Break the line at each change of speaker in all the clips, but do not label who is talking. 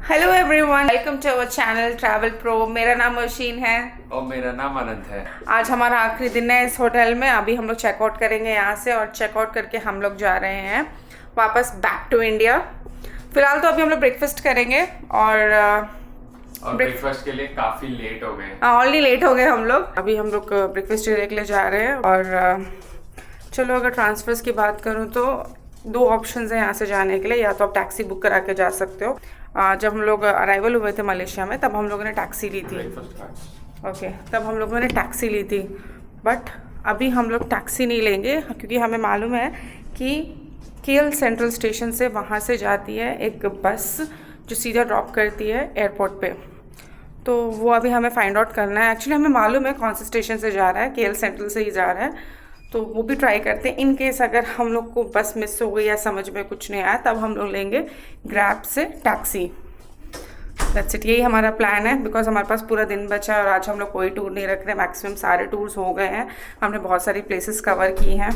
Hello everyone, welcome to our channel travel pro. मेरा नाम ओशीन है
और मेरा नाम अनंत है।
आज हमारा आखिरी दिन है इस होटल में। अभी हम लोग चेकआउट करेंगे यहाँ से और चेकआउट करके हम लोग जा रहे हैं वापस बैक टू इंडिया। फिलहाल तो अभी हम लोग ब्रेकफास्ट करेंगे और
ब्रेकफास्ट के लिए काफी लेट हो गए।
ऑलरेडी लेट हो गए हम लोग। अभी हम लोग ब्रेकफास्ट करने के लिए जा रहे हैं और चलो अगर ट्रांसफर्स की बात करूँ तो दो ऑप्शंस हैं यहाँ से जाने के लिए। या तो आप टैक्सी बुक करा के जा सकते हो। जब हम लोग अराइवल हुए थे मलेशिया में तब हम लोगों ने टैक्सी ली थी। ओके, तब हम लोगों ने टैक्सी ली थी, बट अभी हम लोग टैक्सी नहीं लेंगे क्योंकि हमें मालूम है कि केएल सेंट्रल स्टेशन से वहाँ से जाती है एक बस जो सीधा ड्रॉप करती है एयरपोर्ट पे। तो वो अभी हमें फाइंड आउट करना है। एक्चुअली हमें मालूम है कौन से स्टेशन से जा रहा है, केएल सेंट्रल से ही जा रहा है, तो वो भी ट्राई करते हैं। इन केस अगर हम लोग को बस मिस हो गई या समझ में कुछ नहीं आया तब हम लोग लेंगे ग्रैब से टैक्सी। दैट्स इट, यही हमारा प्लान है बिकॉज हमारे पास पूरा दिन बचा है और आज हम लोग कोई टूर नहीं रख रहे। मैक्सिमम सारे टूर्स हो गए हैं, हमने बहुत सारी प्लेसेस कवर की हैं।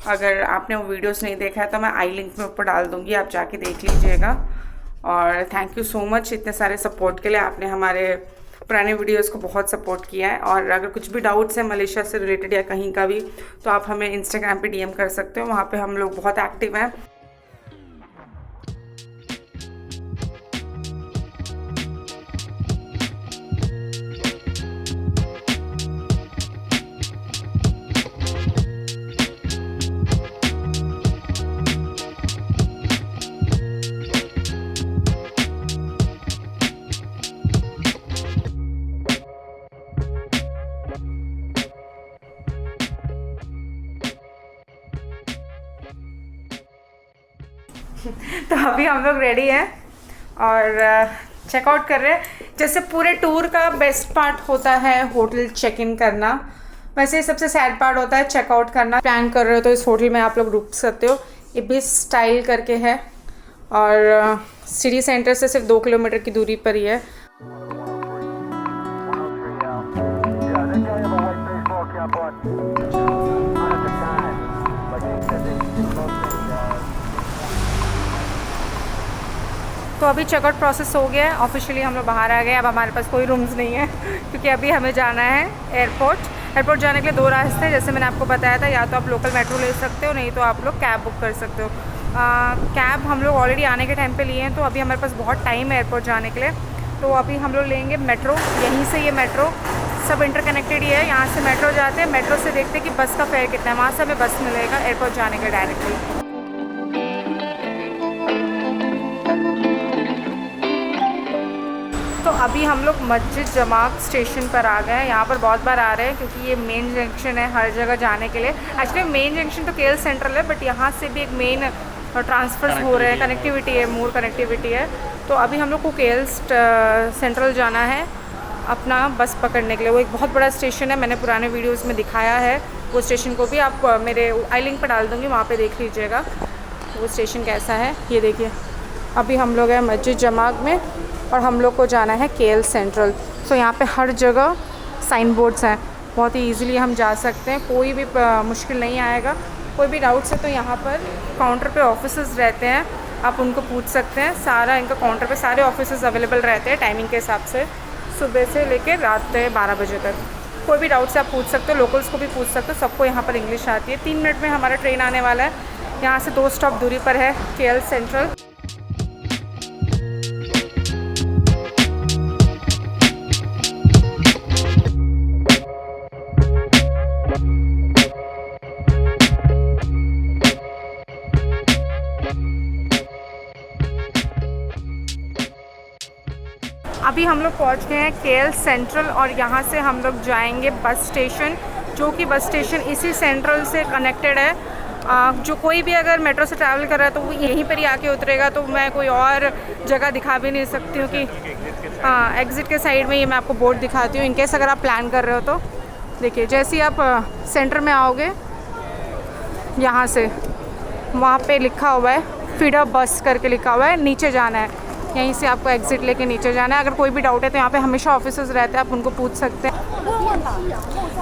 अगर आपने वो वीडियोस नहीं देखा है तो मैं आई लिंक में ऊपर डाल दूँगी, आप जाके देख लीजिएगा। और थैंक यू सो मच इतने सारे सपोर्ट के लिए। आपने हमारे पुराने वीडियोस को बहुत सपोर्ट किया है और अगर कुछ भी डाउट्स है मलेशिया से रिलेटेड या कहीं का भी तो आप हमें इंस्टाग्राम पे डीएम कर सकते हो। वहाँ पे हम लोग बहुत एक्टिव हैं। तो अभी हम लोग रेडी हैं और चेकआउट कर रहे हैं। जैसे पूरे टूर का बेस्ट पार्ट होता है होटल चेक इन करना, वैसे सबसे सैड पार्ट होता है चेकआउट करना। प्लान कर रहे हो तो इस होटल में आप लोग रुक सकते हो। ये बिस स्टाइल करके है और सिटी सेंटर से सिर्फ 2 किलोमीटर की दूरी पर ही है। तो अभी चेकआउट प्रोसेस हो गया है, ऑफिशियली हम लोग बाहर आ गए। अब हमारे पास कोई रूम्स नहीं है क्योंकि अभी हमें जाना है एयरपोर्ट जाने के लिए 2 रास्ते हैं जैसे मैंने आपको बताया था। या तो आप लोकल मेट्रो ले सकते हो, नहीं तो आप लोग कैब बुक कर सकते हो। कैब हम लोग ऑलरेडी आने के टाइम पे लिए हैं, तो अभी हमारे पास बहुत टाइम है एयरपोर्ट जाने के लिए। तो अभी हम लोग लेंगे मेट्रो। यहीं से ये मेट्रो सब इंटरकनेक्टेड ही है। यहाँ से मेट्रो जाते हैं, मेट्रो से देखते हैं कि बस का फेयर कितना है, वहाँ से हमें बस मिलेगा एयरपोर्ट जाने का डायरेक्टली। तो अभी हम लोग मस्जिद जमात स्टेशन पर आ गए हैं। यहाँ पर बहुत बार आ रहे हैं क्योंकि ये मेन जंक्शन है हर जगह जाने के लिए। एक्चुअली मेन जंक्शन तो केएल सेंट्रल है, बट यहाँ से भी एक मेन ट्रांसफर्स हो रहे हैं, कनेक्टिविटी है, मोर कनेक्टिविटी है। तो अभी हम लोग को केएल सेंट्रल जाना है अपना बस पकड़ने के लिए। वो एक बहुत बड़ा स्टेशन है, मैंने पुराने वीडियोज़ में दिखाया है वो स्टेशन को भी। आप मेरे आई लिंक पर डाल दूँगी, वहाँ पर देख लीजिएगा वो स्टेशन कैसा है। ये देखिए, अभी हम लोग हैं मस्जिद जमात में और हम लोग को जाना है केएल सेंट्रल। सो यहाँ पे हर जगह साइन बोर्ड्स हैं, बहुत ही ईजिली हम जा सकते हैं, कोई भी मुश्किल नहीं आएगा। कोई भी डाउट्स है तो यहाँ पर काउंटर पे ऑफिसर्स रहते हैं, आप उनको पूछ सकते हैं। सारा इनका काउंटर पे सारे ऑफिसर्स अवेलेबल रहते हैं टाइमिंग के हिसाब से, सुबह से लेकर रात 12 बजे तक। कोई भी डाउट्स आप पूछ सकते हो, लोकल्स को भी पूछ सकते हो, सबको यहाँ पर इंग्लिश आती है। 3 मिनट में हमारा ट्रेन आने वाला है। यहाँ से 2 स्टॉप दूरी पर है केएल सेंट्रल। अभी हम लोग पहुंच गए हैं केएल सेंट्रल और यहाँ से हम लोग जाएंगे बस स्टेशन, जो कि बस स्टेशन इसी सेंट्रल से कनेक्टेड है। जो कोई भी अगर मेट्रो से ट्रैवल कर रहा है तो वो यहीं पर ही आके उतरेगा। तो मैं कोई और जगह दिखा भी नहीं सकती हूँ कि एग्ज़िट के साइड में ये मैं आपको बोर्ड दिखाती हूँ इनकेस अगर आप प्लान कर रहे हो तो। देखिए, जैसे ही आप सेंटर में आओगे यहाँ से वहाँ पे लिखा हुआ है फीडर बस करके लिखा हुआ है, नीचे जाना है। यहीं से आपको एग्ज़िट लेके नीचे जाना है। अगर कोई भी डाउट है तो यहाँ पे हमेशा ऑफिसर्स रहते हैं, आप उनको पूछ सकते हैं।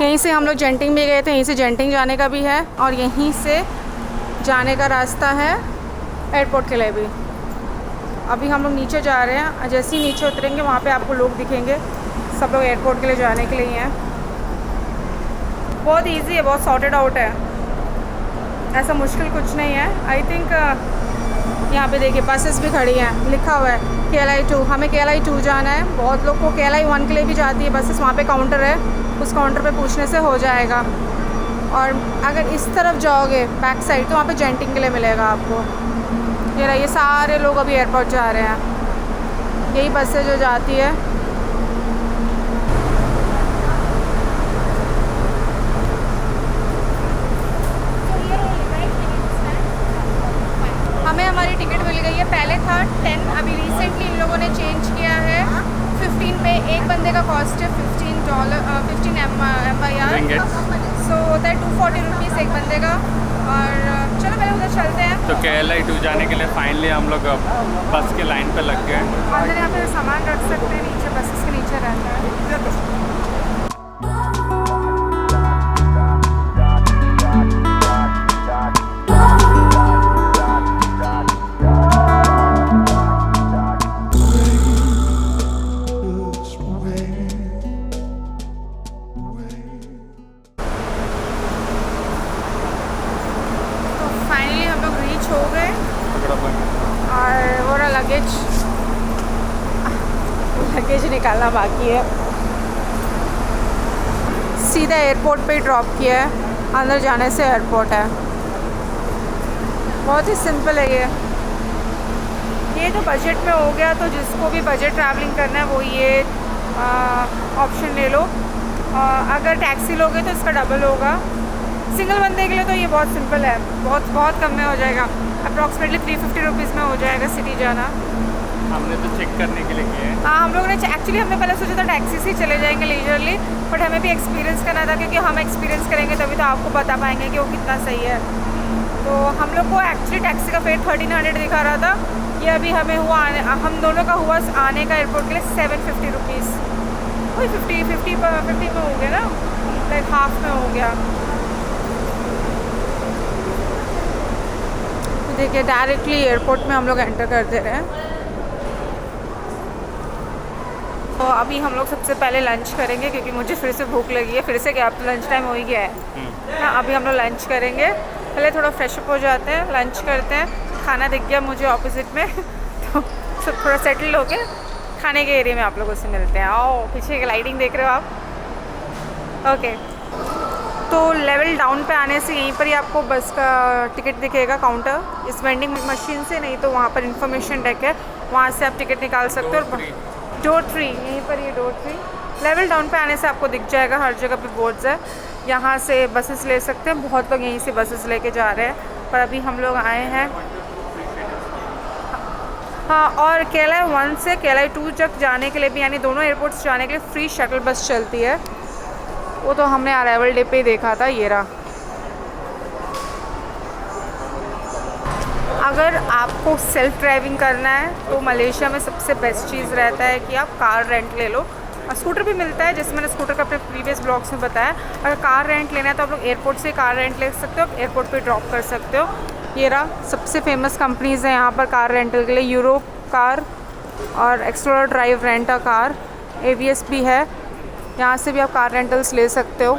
यहीं से हम लोग जेंटिंग भी गए थे, यहीं से जेंटिंग जाने का भी है और यहीं से जाने का रास्ता है एयरपोर्ट के लिए भी। अभी हम लोग नीचे जा रहे हैं। जैसे ही नीचे उतरेंगे वहाँ पे आपको लोग दिखेंगे, सब लोग एयरपोर्ट के लिए जाने के लिए हैं। बहुत इजी है, बहुत सॉर्टेड आउट है, ऐसा मुश्किल कुछ नहीं है। आई थिंक यहाँ पे देखिए बसेस भी खड़ी हैं, लिखा हुआ है KLI 2। हमें KLI 2 जाना है। बहुत लोग को KLI 1 के लिए भी जाती है बसेस, वहाँ पे काउंटर है, उस काउंटर पे पूछने से हो जाएगा। और अगर इस तरफ जाओगे बैक साइड तो वहाँ पे जेंटिंग के लिए मिलेगा आपको। ये रहिए, सारे लोग अभी एयरपोर्ट जा रहे हैं, यही बसें जो जाती है। हमें हमारी टिकट मिल गई है। पहले था 10, अभी रिसेंटली इन लोगों ने चेंज किया है 15 पे। एक बंदे का कॉस्ट है $15 MYR, सो होता है 240 रुपीज़ एक बंदे का। और चलो पहले उधर चलते हैं।
तो KLI 2 जाने के लिए फाइनली हम लोग बस के लाइन पे लग गए।
अंदर यहाँ पे सामान रख सकते हैं, नीचे बसेस के नीचे रहता है। हो गए और वो लगेज निकालना बाकी है। सीधा एयरपोर्ट पे ही ड्रॉप किया है, अंदर जाने से एयरपोर्ट है। बहुत ही सिंपल है ये तो बजट में हो गया। तो जिसको भी बजट ट्रैवलिंग करना है वो ये ऑप्शन ले लो। अगर टैक्सी लोगे तो इसका डबल होगा। सिंगल बंदे के लिए तो ये बहुत सिंपल है, बहुत कम में हो जाएगा। अप्रॉक्सीमेटली 350 रुपीज़ में हो जाएगा सिटी जाना।
हमने तो चेक करने के लिए किया है।
हाँ, हम लोगों ने एक्चुअली हमने पहले सोचा था टैक्सी से ही चले जाएंगे लीजरली, बट हमें भी एक्सपीरियंस करना था, क्योंकि हम एक्सपीरियंस करेंगे तभी तो आपको बता पाएंगे कि वो कितना सही है। तो हम लोग को एक्चुअली टैक्सी का फेयर 1300 दिखा रहा था। ये अभी हमें हुआ हम दोनों का हुआ आने का एयरपोर्ट के लिए 750 रुपीज़। वही 50 में हो गया ना, लाइक हाफ में हो गया। देखिए डायरेक्टली एयरपोर्ट में हम लोग एंटर कर दे रहे हैं। तो अभी हम लोग सबसे पहले लंच करेंगे, क्योंकि मुझे फिर से भूख लगी है। फिर से क्या, अब लंच टाइम हो ही गया है ना। अभी हम लोग लंच करेंगे। पहले थोड़ा फ्रेशअप हो जाते हैं, लंच करते हैं। खाना दिख गया मुझे ऑपोजिट में तो सब थोड़ा सेटल हो के खाने के एरिया में आप लोगों से मिलते हैं। आओ, पीछे की लाइटिंग देख रहे हो आप। ओके, तो लेवल डाउन पे आने से यहीं पर ही आपको बस का टिकट दिखेगा काउंटर। इस वेंडिंग मशीन से नहीं तो वहाँ पर इंफॉर्मेशन डेस्क है, वहाँ से आप टिकट निकाल सकते हो। डोर 3, यहीं पर ये डोर 3। लेवल डाउन पे आने से आपको दिख जाएगा, हर जगह पे बोर्ड्स है। यहाँ से बसेस ले सकते हैं, बहुत लोग यहीं से बसेस लेके जा रहे हैं। पर अभी हम लोग आए हैं। हाँ, और KLI 1 से KLI 2 तक जाने के लिए भी, यानी दोनों एयरपोर्ट्स जाने के लिए फ्री शटल बस चलती है। वो तो हमने अराइवल डे पे ही देखा था, ये रहा। अगर आपको सेल्फ ड्राइविंग करना है तो मलेशिया में सबसे बेस्ट चीज़ रहता है कि आप कार रेंट ले लो। स्कूटर भी मिलता है, जैसे मैंने स्कूटर का अपने प्रीवियस ब्लॉग्स में बताया। अगर कार रेंट लेना है तो आप लोग एयरपोर्ट से कार रेंट ले सकते हो, एयरपोर्ट पे ड्रॉप कर सकते हो। ये रहा, सबसे फेमस कंपनीज़ हैं यहाँ पर कार रेंटल के लिए। यूरोप कार और explorer drive rent a car, AVS भी है। यहाँ से भी आप कार रेंटल्स ले सकते हो।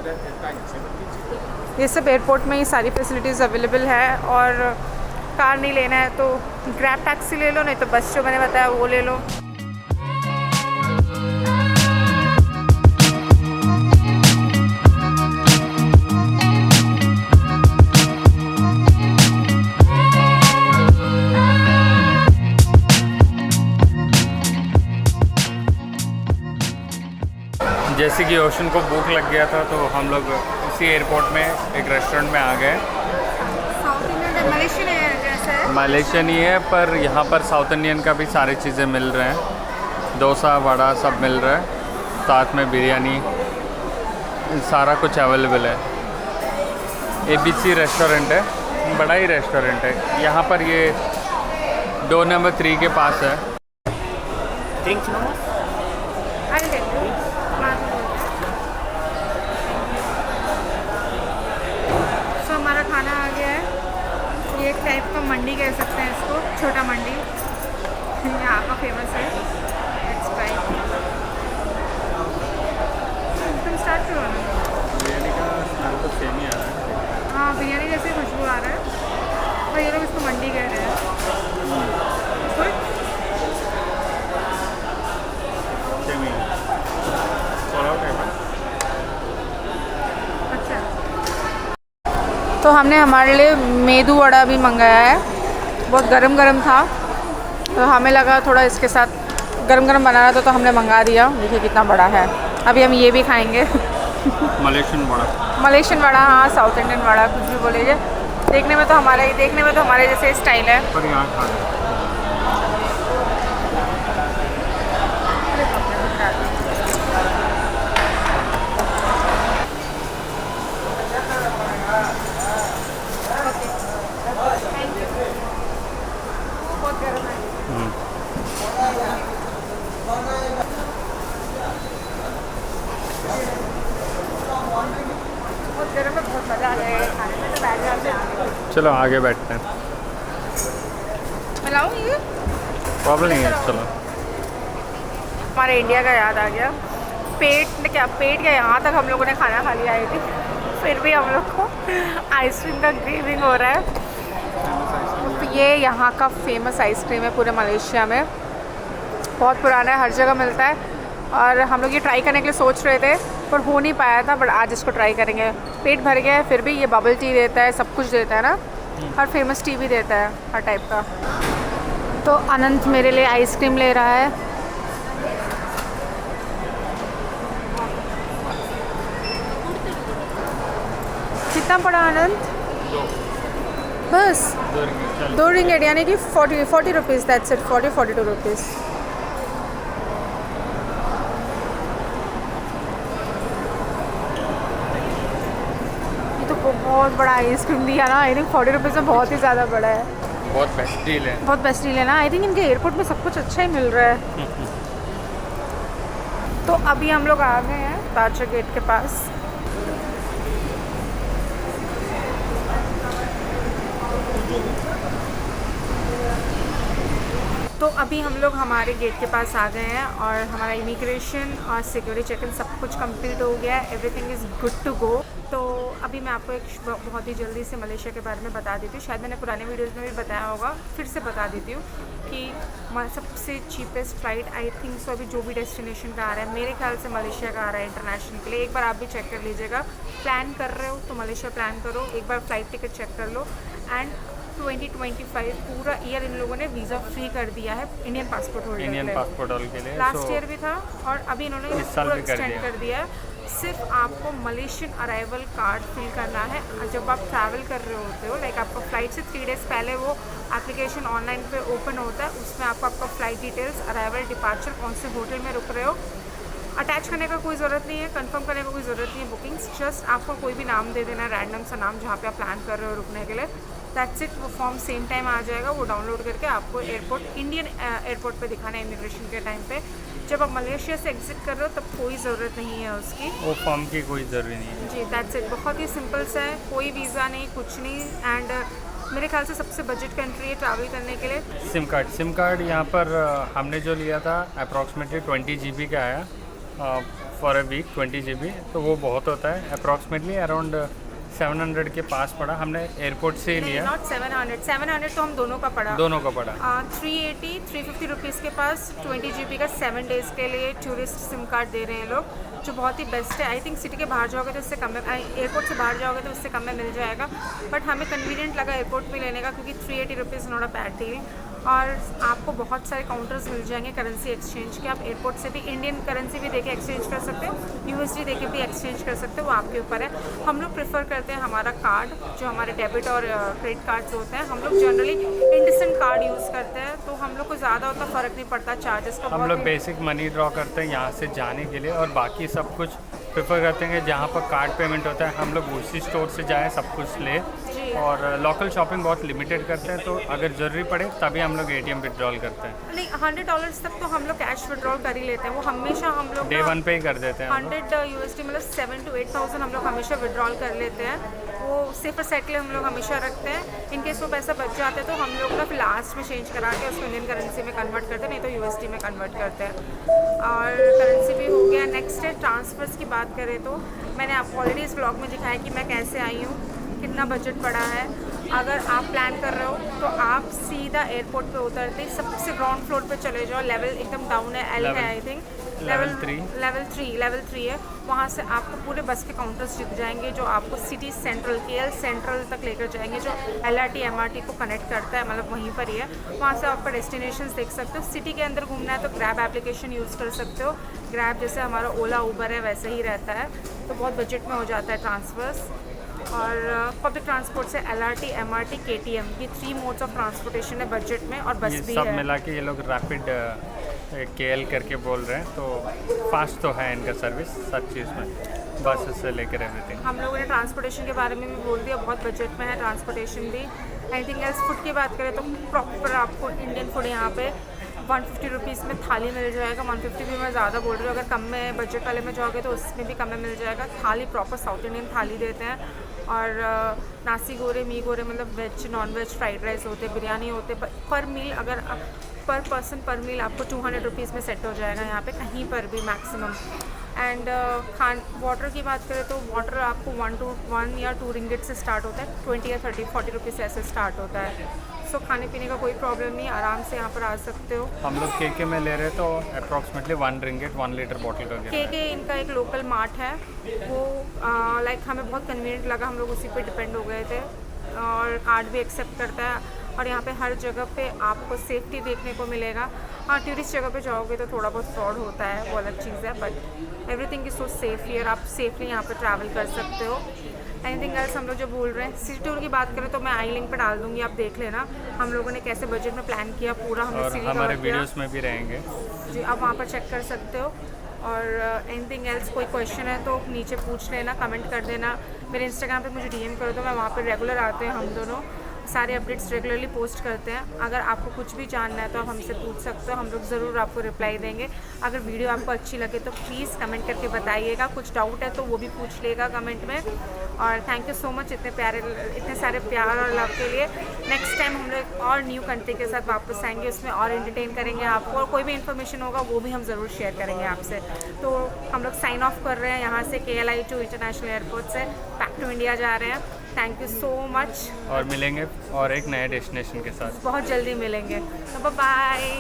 ये सब एयरपोर्ट में ही सारी फैसिलिटीज़ अवेलेबल है। और कार नहीं लेना है तो ग्रैब टैक्सी ले लो, नहीं तो बस जो मैंने बताया वो ले लो।
जैसे कि ओशन को भूख लग गया था तो हम लोग इसी एयरपोर्ट में एक रेस्टोरेंट में आ गए। मलेशियन ही है, पर यहाँ पर साउथ इंडियन का भी सारी चीज़ें मिल रहे हैं। डोसा, वड़ा सब मिल रहा है, साथ में बिरयानी, सारा कुछ अवेलेबल है। ABC रेस्टोरेंट है, बड़ा ही रेस्टोरेंट है। यहाँ पर ये डोर नंबर 3 के पास है।
हमारा खाना आ गया है। ये एक टाइप का मंडी कह सकते हैं इसको, छोटा मंडी। यहाँ का फेमस है। Let's try. तुम स्टार्ट करो ना।
बिरयानी का स्मेल तो सेम ही आ रहा है।
हाँ, बिरयानी जैसे खुशबू आ रहा है, पर ये लोग इसको मंडी कह रहे हैं। Good?
सेम ही थोड़ा टाइप है।
अच्छा, तो हमने हमारे लिए मेदू वड़ा भी मंगाया है। बहुत गरम गरम था, तो हमें लगा थोड़ा इसके साथ गरम गरम बना रहा था, तो हमने मंगा दिया। देखिए कितना बड़ा है। अभी हम ये भी खाएंगे।
मलेशियन वड़ा।
मलेशियन वड़ा, हाँ, साउथ इंडियन वड़ा, कुछ भी बोलिए। देखने में तो हमारे जैसे स्टाइल है।
पर यहाँ खा रहे हैं।
बहुत गर्म है। बहुत गर्म है, बहुत मज़ा आ जाएगा खाने में। तो बैठ जाते हैं।
चलो आगे बैठते हैं।
मिलाऊँ ये?
प्रॉब्लम नहीं है, चलो।
हमारे इंडिया का याद आ गया। पेट क्या यहाँ तक हम लोगों ने खाना खा लिया है, फिर भी हम लोग को आइसक्रीम का क्रेविंग हो रहा है। तो ये यहाँ का फेमस आइसक्रीम है पूरे मलेशिया में। बहुत पुराना है, हर जगह मिलता है। और हम लोग ये ट्राई करने के लिए सोच रहे थे, पर हो नहीं पाया था। बट आज इसको ट्राई करेंगे। पेट भर गया है, फिर भी ये बबल टी देता है, सब कुछ देता है ना। हर फेमस टी भी देता है, हर टाइप का। तो अनंत मेरे लिए आइसक्रीम ले रहा है। कितना पड़ा अनंत? बस 2 रिंगेट, यानी कि 40 रुपीज़। That's it, 42 rupees. ये तो बहुत बड़ा आइसक्रीम दिया ना। आई थिंक 40 रुपीज़ में बहुत ही ज़्यादा बड़ा है।
बहुत बेस्ट डील है।
बहुत बेस्ट डील है ना। आई थिंक इनके एयरपोर्ट में सब कुछ अच्छा ही मिल रहा है। तो अभी हम लोग आ गए हैं ताजा गेट के पास। तो अभी हम लोग हमारे गेट के पास आ गए हैं और हमारा इमिग्रेशन और सिक्योरिटी चेक इन सब कुछ कंप्लीट हो गया है। Everything is good to go. तो अभी मैं आपको एक बहुत ही जल्दी से मलेशिया के बारे में बता देती हूँ। शायद मैंने पुराने वीडियोस में भी बताया होगा, फिर से बता देती हूँ कि सबसे cheapest flight I think so अभी जो भी डेस्टिनेशन का आ रहा है, मेरे ख्याल से मलेशिया का आ रहा है इंटरनेशनल के लिए। एक बार आप भी चेक कर लीजिएगा। प्लान कर रहे हो तो मलेशिया प्लान करो, एक बार फ़्लाइट टिकट चेक कर लो। एंड 2025 पूरा ईयर इन लोगों ने वीज़ा फ्री कर दिया है इंडियन पासपोर्ट होल्डर
के लिए।
लास्ट ईयर भी था और अभी इन्होंने
इस साल भी
एक्सटेंड कर दिया है। सिर्फ आपको मलेशियन अराइवल कार्ड फिल करना है जब आप ट्रैवल कर रहे होते हो। लाइक आपका फ़्लाइट से 3 डेज़ पहले वो एप्लीकेशन ऑनलाइन पे ओपन होता है। उसमें आपको आपका फ़्लाइट डिटेल्स, अराइवल, डिपार्चर, कौन से होटल में रुक रहे हो, अटैच करने का कोई ज़रूरत नहीं है, कंफर्म करने का कोई ज़रूरत नहीं है बुकिंग्स। जस्ट आपको कोई भी नाम दे देना, रैंडम सा नाम जहाँ पे आप प्लान कर रहे हो रुकने के लिए। That's it. वो फॉर्म सेम टाइम आ जाएगा। वो डाउनलोड करके आपको इंडियन एयरपोर्ट पे दिखाना है इमिग्रेशन के टाइम पे। जब आप मलेशिया से एग्जिट कर रहे हो तब कोई ज़रूरत नहीं है उसकी,
वो फॉर्म की कोई ज़रूरी नहीं है
जी। That's it. बहुत ही सिंपल सा है, कोई वीज़ा नहीं, कुछ नहीं। एंड मेरे ख्याल से सबसे बजट कंट्री है ट्रैवल करने के लिए।
सिम कार्ड यहाँ पर हमने जो लिया था अप्रॉक्सीमेटली 20 GB का आया फॉर अ वीक। 20 GB तो वो बहुत होता है। अप्रॉक्सीमेटली अराउंड 700 के पास पड़ा। हमने एयरपोर्ट से ही लिया।
नॉट 700 तो हम दोनों का पड़ा। 350 रुपीज़ के पास 20 GB का 7 डेज़ के लिए टूरिस्ट सिम कार्ड दे रहे हैं लोग, जो बहुत ही बेस्ट है। आई थिंक सिटी के बाहर जाओगे तो इससे कम में, एयरपोर्ट से बाहर जाओगे तो इससे कम में मिल जाएगा। बट हमें कन्वीनियंट लगा एयरपोर्ट पे लेने का, क्योंकि 380 rupees not a bad deal. और आपको बहुत सारे काउंटर्स मिल जाएंगे करेंसी एक्सचेंज के। आप एयरपोर्ट से भी इंडियन करेंसी भी देके एक्सचेंज कर सकते हैं, USD देके भी एक्सचेंज कर सकते हैं, वो आपके ऊपर है। हम लोग प्रेफर करते हैं हमारा कार्ड, जो हमारे डेबिट और क्रेडिट कार्ड्स होते हैं, हम लोग जनरली इंडसेंड कार्ड यूज़ करते हैं, तो हम लोग को ज़्यादा उतना फ़र्क नहीं पड़ता चार्जेस का।
हम लोग बेसिक मनी ड्रॉ करते हैं यहाँ से जाने के लिए, और बाकी सब कुछ प्रेफर करते हैं कि जहाँ पर कार्ड पेमेंट होता है हम लोग उसी स्टोर से जाएँ, सब कुछ ले। और लोकल शॉपिंग बहुत लिमिटेड करते हैं, तो अगर ज़रूरी पड़े तभी हम लोग ATM विड्रॉल करते हैं।
नहीं, $100 तक तो हम लोग कैश विड्रॉल कर ही लेते हैं। वो हमेशा हम लोग
Day 1 पे ही कर देते हैं।
100 USD मतलब 7,000 to 8,000 हम लोग हमेशा विड्रॉल कर लेते हैं। वो सेफर साइड के लिए हम लोग हमेशा रखते हैं। इनकेस वो पैसा बच जाता है तो हम लोग ना फिर लास्ट में चेंज करा के उसको इंडियन करेंसी में कन्वर्ट करते हैं, नहीं तो USD में कन्वर्ट करते हैं। और करेंसी भी हो गया। नेक्स्ट है ट्रांसफ़र्स की बात करें तो मैंने आपको ऑलरेडी इस ब्लॉग में दिखाया कि मैं कैसे आई हूँ, कितना बजट पड़ा है। अगर आप प्लान कर रहे हो तो आप सीधा एयरपोर्ट पे उतरते ही सबसे ग्राउंड फ्लोर पे चले जाओ। लेवल एकदम डाउन है, L है आई थिंक, लेवल 3 है। वहाँ से आपको पूरे बस के काउंटर्स दिख जाएंगे जो आपको सिटी सेंट्रल KL सेंट्रल तक लेकर जाएंगे, जो LRT MRT को कनेक्ट करता है, मतलब वहीं पर ही है। वहाँ से आपका डेस्टिनेशंस देख सकते हो। सिटी के अंदर घूमना है तो ग्रैब एप्लीकेशन यूज़ कर सकते हो। ग्रैब जैसे हमारा ओला उबर है वैसे ही रहता है, तो बहुत बजट में हो जाता है ट्रांसफ़र्स। और पब्लिक ट्रांसपोर्ट से LRT MRT KTM, ये 3 मोड्स ऑफ ट्रांसपोर्टेशन है बजट में, और बस भी
सब
है।
मिला के ये लोग रैपिड KL करके बोल रहे हैं, तो फास्ट तो है इनका सर्विस सब चीज़ में, बस से लेकर एवरीथिंग।
हम लोगों ने ट्रांसपोर्टेशन के बारे में भी बोल दिया, बहुत बजट में है ट्रांसपोर्टेशन भी। एनीथिंग एल्स, फूड की बात करें तो प्रॉपर आपको इंडियन फूड यहाँ पे 150 रुपीज़ में थाली मिल जाएगा। 150 भी मैं ज़्यादा बोल रही हूँ, अगर कम में बजट वाले में जाओगे तो उसमें भी कम में मिल जाएगा। थाली प्रॉपर साउथ इंडियन थाली देते हैं, और नासी गोरे, मी गोरे, मतलब veg non veg, fried rice होते, बिरयानी होते। पर मील अगर पर पर्सन पर मील आपको 200 रुपीज़ में सेट हो जाएगा यहाँ पे कहीं पर भी मैक्सिमम। एंड वाटर की बात करें तो वाटर आपको 1 या 2 रिंगिट से स्टार्ट होता है, 20 या 40 रुपीज़ से ऐसे स्टार्ट होता है। सो खाने पीने का कोई प्रॉब्लम नहीं, आराम से यहाँ पर आ सकते हो।
हम लोग KK में ले रहे तो अप्रॉक्सीमेटली 1 रिंगिट 1 लीटर बॉटल का गिर रहा है।
KK इनका एक लोकल मार्ट है, वो लाइक हमें बहुत कन्वीनियंट लगा, हम लोग उसी पे डिपेंड हो गए थे, और कार्ड भी एक्सेप्ट करता है। और यहाँ पे हर जगह पे आपको सेफ्टी देखने को मिलेगा। हाँ, टूरिस्ट जगह पे जाओगे तो थोड़ा बहुत फ्रॉड होता है, वो अलग चीज़ है, but everything is so safe here, आप सेफली यहाँ पे ट्रैवल कर सकते हो। एनीथिंग एल्स हम लोग जो बोल रहे हैं, सिटी टूर की बात करें तो मैं आई लिंक पे डाल दूँगी, आप देख लेना हम लोगों ने कैसे बजट में प्लान किया पूरा। हमने
और
सिटी
हमारे
कवर किया
वीडियोस में भी रहेंगे
जी, आप वहाँ पर चेक कर सकते हो। और एनीथिंग एल्स कोई क्वेश्चन है तो नीचे पूछ लेना, कमेंट कर देना। मेरे इंस्टाग्राम पे मुझे DM कर दो, मैं वहाँ पर रेगुलर आते हैं, हम दोनों सारे अपडेट्स रेगुलरली पोस्ट करते हैं। अगर आपको कुछ भी जानना है तो आप हमसे पूछ सकते हो, हम लोग ज़रूर आपको रिप्लाई देंगे। अगर वीडियो आपको अच्छी लगे तो प्लीज़ कमेंट करके बताइएगा, कुछ डाउट है तो वो भी पूछ लेगा कमेंट में। और थैंक यू सो मच इतने सारे प्यार और लव के लिए। नेक्स्ट टाइम हम लोग और न्यू कंट्री के साथ वापस आएंगे, उसमें और एंटरटेन करेंगे आपको, और कोई भी इन्फॉर्मेशन होगा वो भी हम ज़रूर शेयर करेंगे आपसे। तो हम लोग साइन ऑफ कर रहे हैं यहाँ से KLIA2 इंटरनेशनल एयरपोर्ट से, बैक टू इंडिया जा रहे हैं। थैंक यू सो मच,
और मिलेंगे और एक नए डेस्टिनेशन के साथ
बहुत जल्दी मिलेंगे, तो बाय।